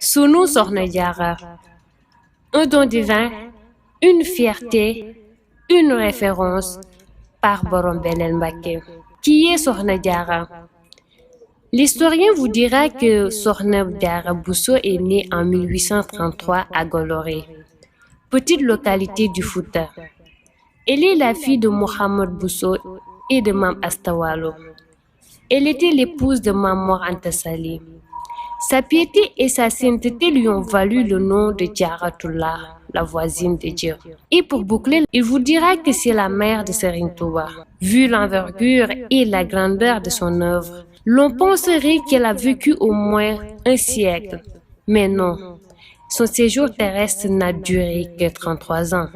Sunu Soxna Diarra, un don divin, une fierté, une référence par Borom Belel Mbacké. Qui est Soxna Diarra? L'historien vous dira que Soxna Diarra Bousso est née en 1833 à Goloré, petite localité du Fouta. Elle est la fille de Mohamed Bousso et de Mam Astawalo. Elle était l'épouse de Mame Anta Sali. Sa piété et sa sainteté lui ont valu le nom de Diarratullah, la voisine de Dieu. Et pour boucler, il vous dira que c'est la mère de Serigne Touba. Vu l'envergure et la grandeur de son œuvre, l'on penserait qu'elle a vécu au moins un siècle. Mais non, son séjour terrestre n'a duré que 33 ans.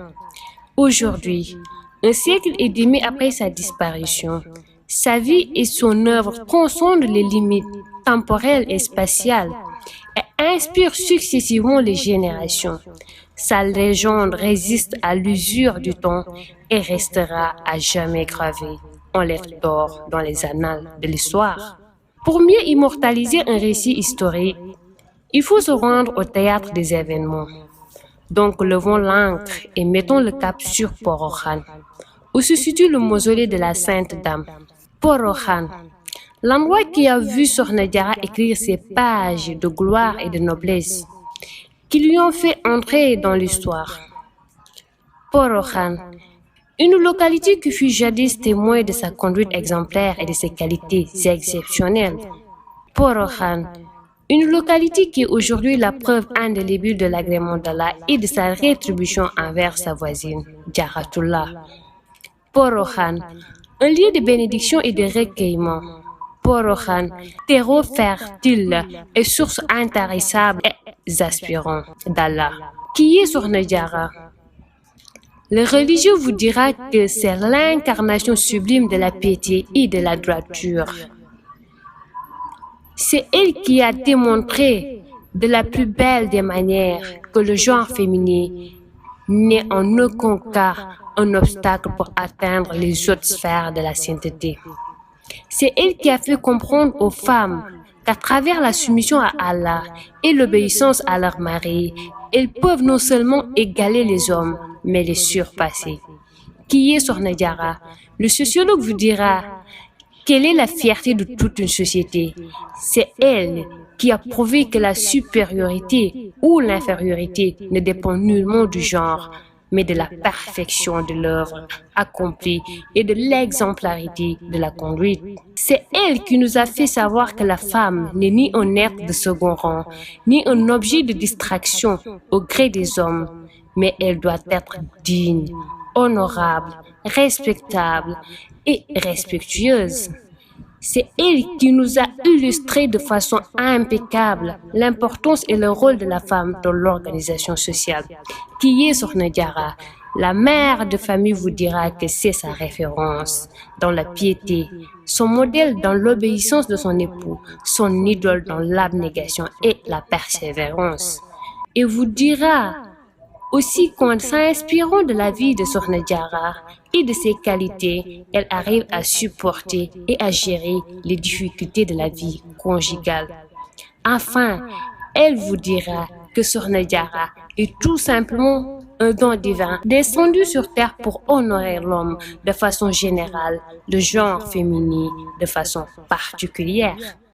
Aujourd'hui, un siècle et demi après sa disparition, sa vie et son œuvre transcendent les limites temporelles et spatiales et inspirent successivement les générations. Sa légende résiste à l'usure du temps et restera à jamais gravée en lettres d'or dans les annales de l'histoire. Pour mieux immortaliser un récit historique, il faut se rendre au théâtre des événements. Donc levons l'ancre et mettons le cap sur Porokhane, où se situe le mausolée de la Sainte Dame. Porokhane, l'endroit qui a vu Soxna Diarra écrire ses pages de gloire et de noblesse, qui lui ont fait entrer dans l'histoire. Porokhane, une localité qui fut jadis témoin de sa conduite exemplaire et de ses qualités exceptionnelles. Porokhane, une localité qui est aujourd'hui la preuve indélébile de l'agrément d'Allah et de sa rétribution envers sa voisine, Diarratullah. Porokhane, un lieu de bénédiction et de recueillement. Porokhane, terreau fertile et source intarissable et aspirant d'Allah. Qui est Soxna Diarra? Le religieux vous dira que c'est l'incarnation sublime de la piété et de la droiture. C'est elle qui a démontré de la plus belle des manières que le genre féminin n'est en aucun cas un obstacle pour atteindre les autres sphères de la sainteté. C'est elle qui a fait comprendre aux femmes qu'à travers la soumission à Allah et l'obéissance à leur mari, elles peuvent non seulement égaler les hommes, mais les surpasser. Qui est Soxna Diarra? Le sociologue vous dira quelle est la fierté de toute une société. C'est elle qui a prouvé que la supériorité ou l'infériorité ne dépend nullement du genre, mais de la perfection de l'œuvre accomplie et de l'exemplarité de la conduite. C'est elle qui nous a fait savoir que la femme n'est ni un être de second rang, ni un objet de distraction au gré des hommes, mais elle doit être digne, honorable, respectable et respectueuse. C'est elle qui nous a illustré de façon impeccable l'importance et le rôle de la femme dans l'organisation sociale. Qui est Soxna Diarra? La mère de famille vous dira que c'est sa référence dans la piété, son modèle dans l'obéissance de son époux, son idole dans l'abnégation et la persévérance. Et vous dira aussi qu'en s'inspirant de la vie de Soxna Diarra et de ses qualités, elle arrive à supporter et à gérer les difficultés de la vie conjugale. Enfin, elle vous dira que Soxna Diarra est tout simplement un don divin descendu sur terre pour honorer l'homme de façon générale, le genre féminin de façon particulière.